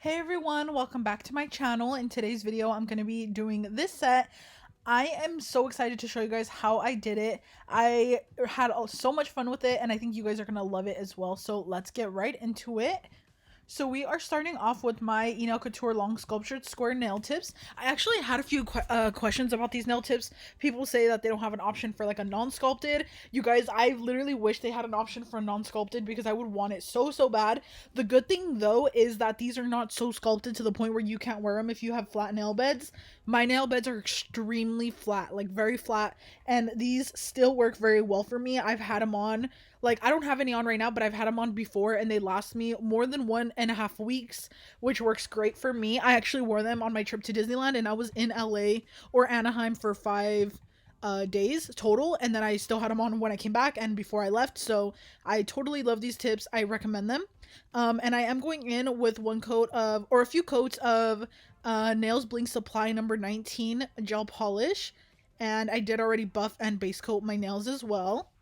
Hey everyone, welcome back to my channel. In today's video, I'm going to be doing this set. I am so excited to show you guys how I did it. I had so much fun with it and I think you guys are going to love it as well. So let's get right into it. So we are starting off with my enailcouture long sculptured square nail tips. I actually had a few questions about these nail tips. People say that they don't have an option for like a non-sculpted. You guys, I literally wish they had an option for non-sculpted because I would want it so bad. The good thing though is that these are not so sculpted to the point where you can't wear them if you have flat nail beds. My nail beds are extremely flat, like very flat, and these still work very well for me. I've had them on, like, I don't have any on right now, but I've had them on before and they last me more than 1.5 weeks, which works great for me. I actually wore them on my trip to Disneyland and I was in LA or Anaheim for 5 days total, and then I still had them on when I came back and before I left. So I totally love these tips. I recommend them. And I am going in with one coat of, or a few coats of Nails Bling Supply number 19 gel polish. And I did already buff and base coat my nails as well.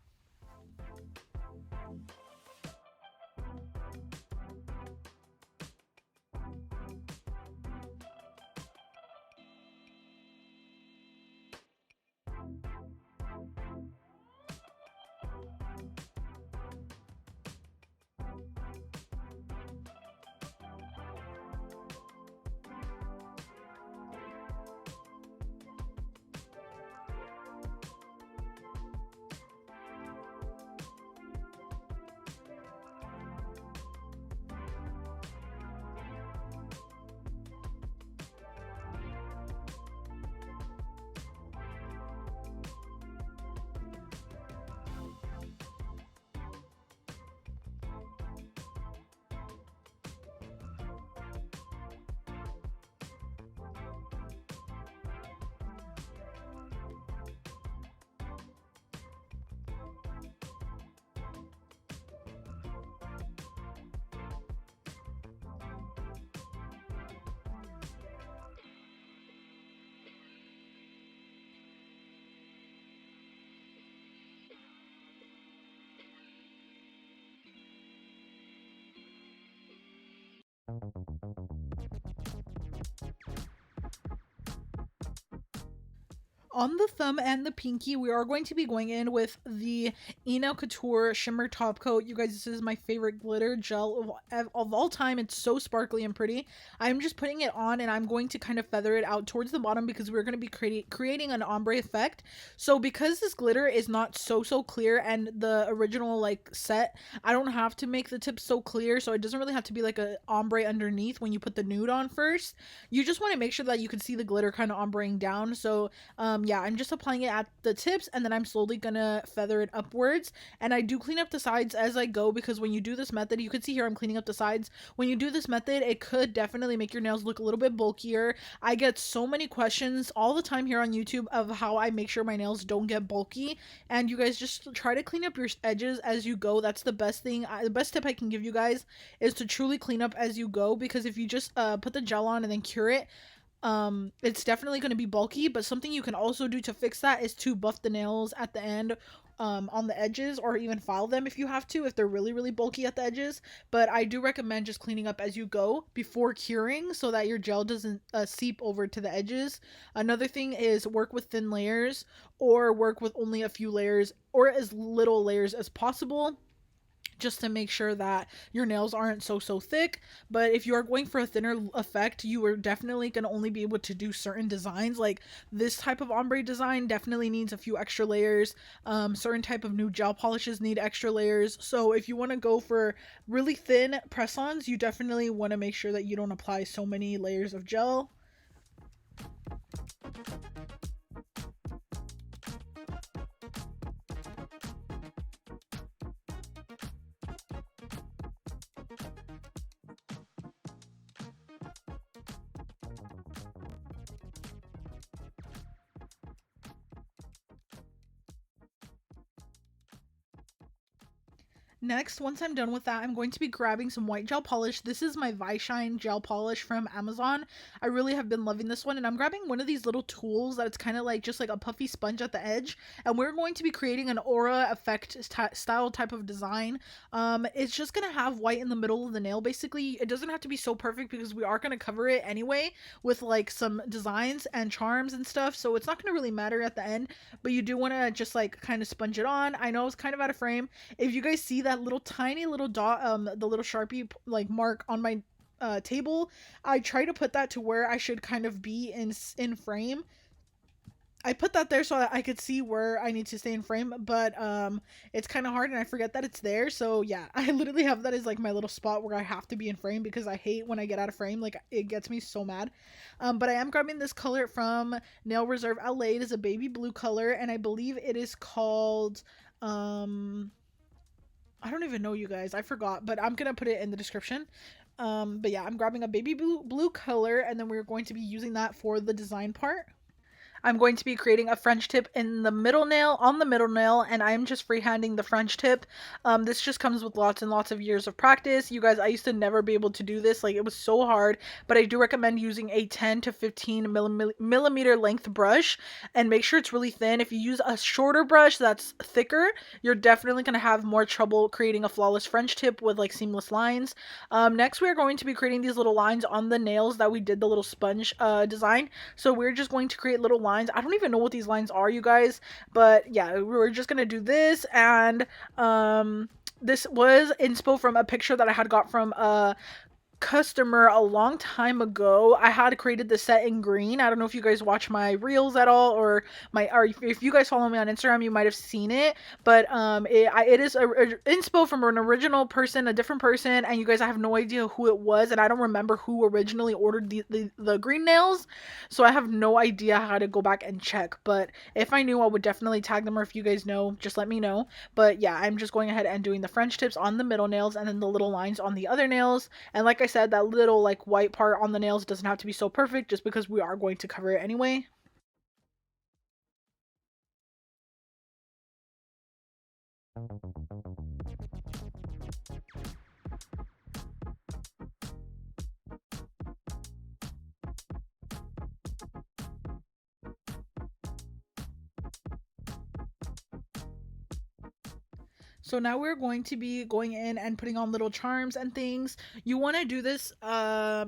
On the thumb and the pinky, we are going to be going in with the enailcouture shimmer top coat. You guys, this is my favorite glitter gel of all time. It's so sparkly and pretty. I'm just putting it on and I'm going to kind of feather it out towards the bottom because we're going to be creating an ombre effect. So because this glitter is not so clear, and the original like set, I don't have to make the tips so clear, so it doesn't really have to be like a ombre underneath when you put the nude on first. You just want to make sure that you can see the glitter kind of ombreing down. So yeah, I'm just applying it at the tips and then I'm slowly gonna feather it upwards. And I do clean up the sides as I go because when you do this method, you can see here I'm cleaning up the sides. When you do this method, it could definitely make your nails look a little bit bulkier. I get so many questions all the time here on YouTube of how I make sure my nails don't get bulky, and you guys just try to clean up your edges as you go. That's the best thing. The best tip I can give you guys is to truly clean up as you go, because if you just put the gel on and then cure it, it's definitely going to be bulky. But something you can also do to fix that is to buff the nails at the end, on the edges, or even file them if you have to, if they're really bulky at the edges. But I do recommend just cleaning up as you go before curing so that your gel doesn't seep over to the edges. Another thing is work with thin layers, or work with only a few layers or as little layers as possible, just to make sure that your nails aren't so thick. But if you are going for a thinner effect, you are definitely going to only be able to do certain designs. Like this type of ombre design definitely needs a few extra layers. Certain type of new gel polishes need extra layers. So if you want to go for really thin press-ons, you definitely want to make sure that you don't apply so many layers of gel. Next, once I'm done with that, I'm going to be grabbing some white gel polish. This is my Shine gel polish from Amazon. I really have been loving this one, and I'm grabbing one of these little tools that's kind of like just like a puffy sponge at the edge, and we're going to be creating an aura effect style type of design. It's just gonna have white in the middle of the nail. Basically, it doesn't have to be so perfect because we are gonna cover it anyway with like some designs and charms and stuff, so it's not gonna really matter at the end. But you do want to just like kind of sponge it on. I know it's kind of out of frame. If you guys see that little tiny little dot, the little Sharpie like mark on my table, I try to put that to where I should kind of be in frame. I put that there so that I could see where I need to stay in frame, but it's kind of hard and I forget that it's there. So yeah, I literally have that as like my little spot where I have to be in frame because I hate when I get out of frame. Like it gets me so mad. But I am grabbing this color from Nail Reserve LA. It is a baby blue color, and I believe it is called I don't even know, you guys. I forgot, but I'm gonna put it in the description. But yeah, I'm grabbing a baby blue color, and then we're going to be using that for the design part. I'm going to be creating a French tip in the middle nail, on the middle nail, and I'm just freehanding the French tip. This just comes with lots and lots of years of practice. You guys, I used to never be able to do this. Like, it was so hard, but I do recommend using a 10 to 15 millimeter length brush, and make sure it's really thin. If you use a shorter brush that's thicker, you're definitely going to have more trouble creating a flawless French tip with like seamless lines. Next, we're going to be creating these little lines on the nails that we did the little sponge design. So we're just going to create little lines. I don't even know what these lines are, you guys, but yeah, we're just gonna do this. And this was inspo from a picture that I had got from customer a long time ago. I had created the set in green. I don't know if you guys watch my reels at all, or if you guys follow me on Instagram, you might have seen it. But it is a inspo from an original person, a different person, and you guys, I have no idea who it was, and I don't remember who originally ordered the green nails, so I have no idea how to go back and check. But if I knew, I would definitely tag them, or if you guys know, just let me know. But yeah, I'm just going ahead and doing the French tips on the middle nails and then the little lines on the other nails. And like I said, that little like white part on the nails doesn't have to be so perfect just because we are going to cover it anyway. So now we're going to be going in and putting on little charms and things. You want to do this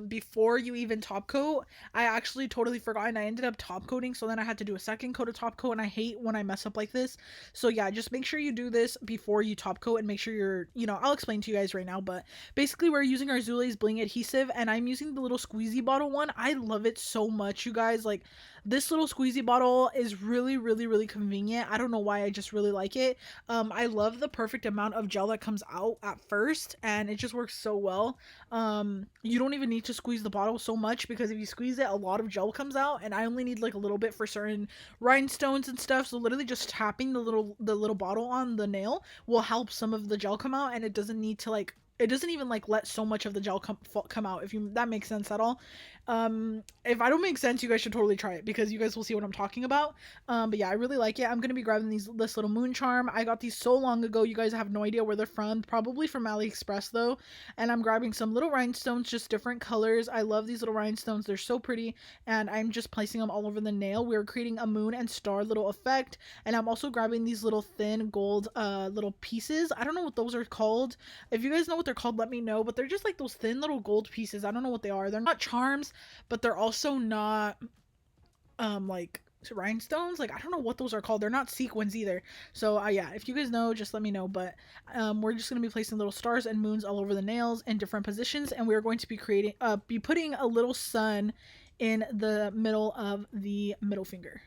before you even top coat. I actually totally forgot and I ended up top coating, so then I had to do a second coat of top coat, and I hate when I mess up like this. So yeah, just make sure you do this before you top coat and make sure you're, I'll explain to you guys right now, but basically we're using our Zulays bling adhesive, and I'm using the little squeezy bottle one. I love it so much, you guys. Like, this little squeezy bottle is really, really, really convenient. I don't know why, I just really like it. I love the perfect amount of gel that comes out at first, and it just works so well. You don't even need to squeeze the bottle so much, because if you squeeze it, a lot of gel comes out, and I only need like a little bit for certain rhinestones and stuff. So literally just tapping the little bottle on the nail will help some of the gel come out, and it doesn't need to like, it doesn't even like let so much of the gel come out, if you that makes sense at all. If I don't make sense, you guys should totally try it, because you guys will see what I'm talking about. But yeah, I really like it. I'm gonna be grabbing this little moon charm. I got these so long ago, you guys have no idea where they're from, probably from AliExpress though. And I'm grabbing some little rhinestones, just different colors. I love these little rhinestones, they're so pretty, and I'm just placing them all over the nail. We're creating a moon and star little effect. And I'm also grabbing these little thin gold little pieces. I don't know what those are called. If you guys know what they're called, let me know. But they're just like those thin little gold pieces. I don't know what they are. They're not charms, but they're also not like rhinestones. Like, I don't know what those are called. They're not sequins either. So yeah, if you guys know, just let me know. But we're just going to be placing little stars and moons all over the nails in different positions, and we're going to be putting a little sun in the middle of the middle finger.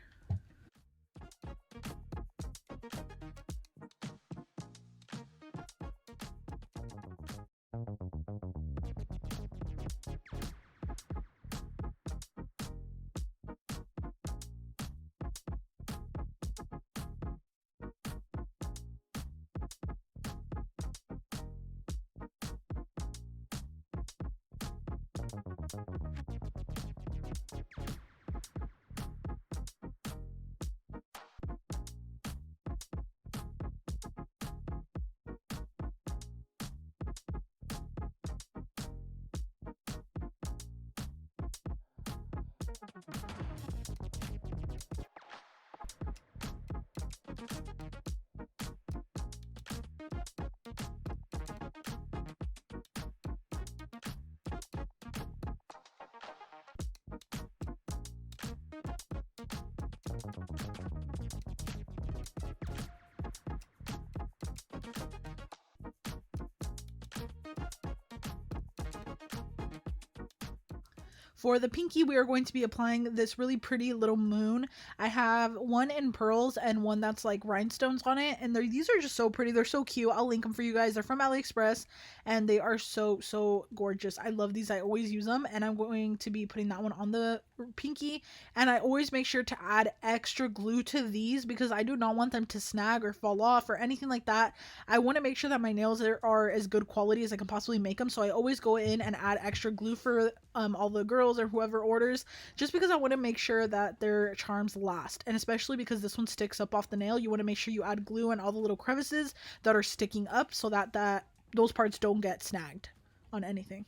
For the pinky, we are going to be applying this really pretty little moon. I have one in pearls and one that's like rhinestones on it. And these are just so pretty. They're so cute. I'll link them for you guys. They're from AliExpress and they are so, so gorgeous. I love these. I always use them. And I'm going to be putting that one on the pinky. And I always make sure to add extra glue to these because I do not want them to snag or fall off or anything like that. I want to make sure that my nails are as good quality as I can possibly make them. So I always go in and add extra glue for all the girls or whoever orders, just because I want to make sure that their charms last. And especially because this one sticks up off the nail, you want to make sure you add glue in all the little crevices that are sticking up so that those parts don't get snagged on anything.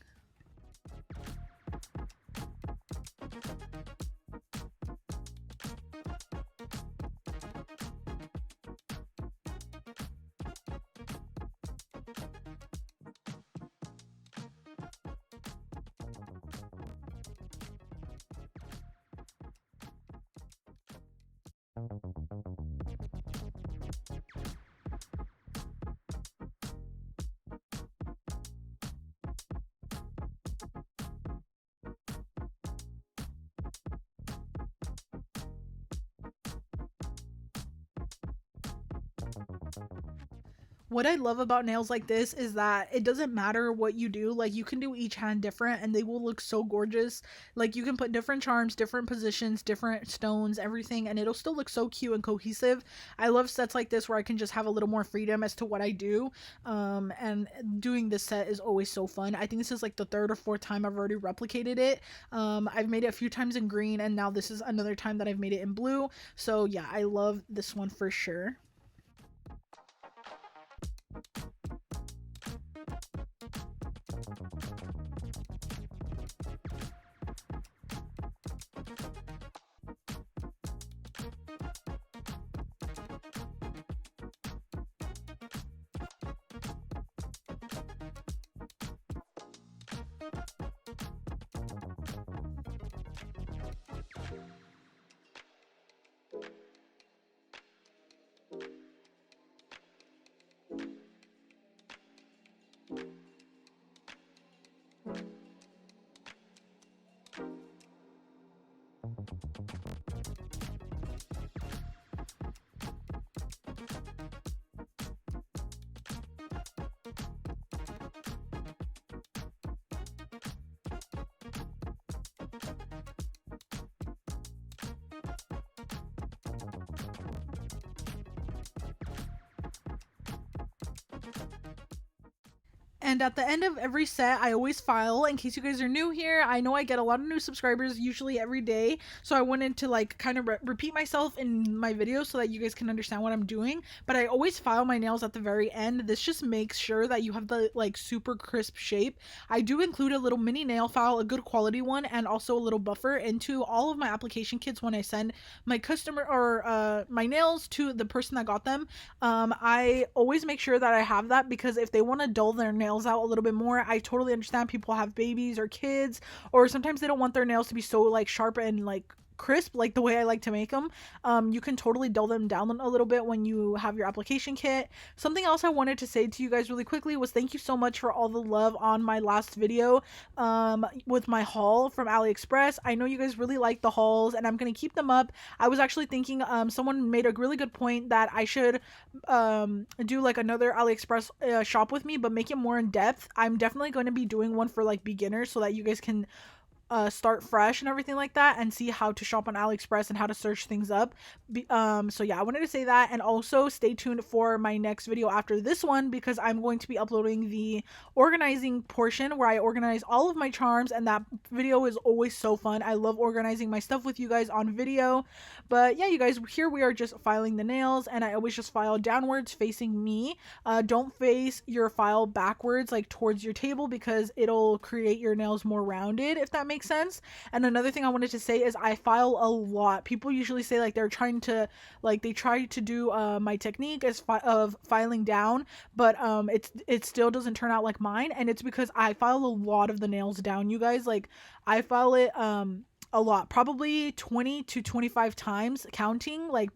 What I love about nails like this is that it doesn't matter what you do. Like, you can do each hand different and they will look so gorgeous. Like, you can put different charms, different positions, different stones, everything, and it'll still look so cute and cohesive. I love sets like this where I can just have a little more freedom as to what I do. And doing this set is always so fun. I think this is like the third or fourth time I've already replicated it. I've made it a few times in green and now this is another time that I've made it in blue. So yeah, I love this one for sure. And at the end of every set, I always file. In case you guys are new here, I know I get a lot of new subscribers usually every day, so I wanted to like kind of repeat myself in my videos so that you guys can understand what I'm doing. But I always file my nails at the very end. This just makes sure that you have the like super crisp shape. I do include a little mini nail file, a good quality one, and also a little buffer into all of my application kits when I send my customer or my nails to the person that got them. I always make sure that I have that because if they want to dull their nails out a little bit more, I totally understand. People have babies or kids, or sometimes they don't want their nails to be so like sharp and like crisp like the way I like to make them. You can totally dull them down a little bit when you have your application kit. Something else I wanted to say to you guys really quickly was thank you so much for all the love on my last video with my haul from AliExpress. I know you guys really like the hauls and I'm gonna keep them up. I was actually thinking someone made a really good point that I should do like another AliExpress shop with me, but make it more in depth. I'm definitely going to be doing one for like beginners so that you guys can start fresh and everything like that and see how to shop on AliExpress and how to search things up. So yeah, I wanted to say that, and also stay tuned for my next video after this one because I'm going to be uploading the organizing portion where I organize all of my charms, and that video is always so fun. I love organizing my stuff with you guys on video. But yeah, you guys, here we are just filing the nails, and I always just file downwards facing me. Don't face your file backwards like towards your table because it'll create your nails more rounded, if that makes makes sense. And another thing I wanted to say is I file a lot. People usually say like they're trying to they try to do my technique of filing down, but it still doesn't turn out like mine, and it's because I file a lot of the nails down, you guys. Like I file it a lot, probably 20 to 25 times counting, like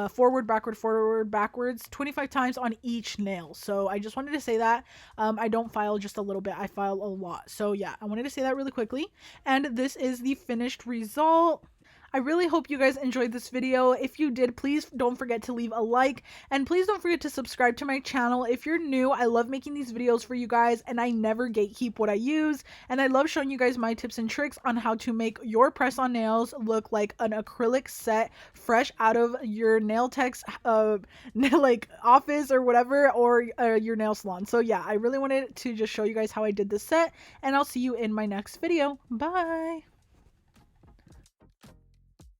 forward, backwards, 25 times on each nail. So I just wanted to say that I don't file just a little bit, I file a lot. So yeah, I wanted to say that really quickly. And this is the finished result. I really hope you guys enjoyed this video. If you did, please don't forget to leave a like, and please don't forget to subscribe to my channel. If you're new, I love making these videos for you guys, and I never gatekeep what I use, and I love showing you guys my tips and tricks on how to make your press-on nails look like an acrylic set fresh out of your nail tech's like office or whatever, or your nail salon. So yeah, I really wanted to just show you guys how I did this set, and I'll see you in my next video. Bye!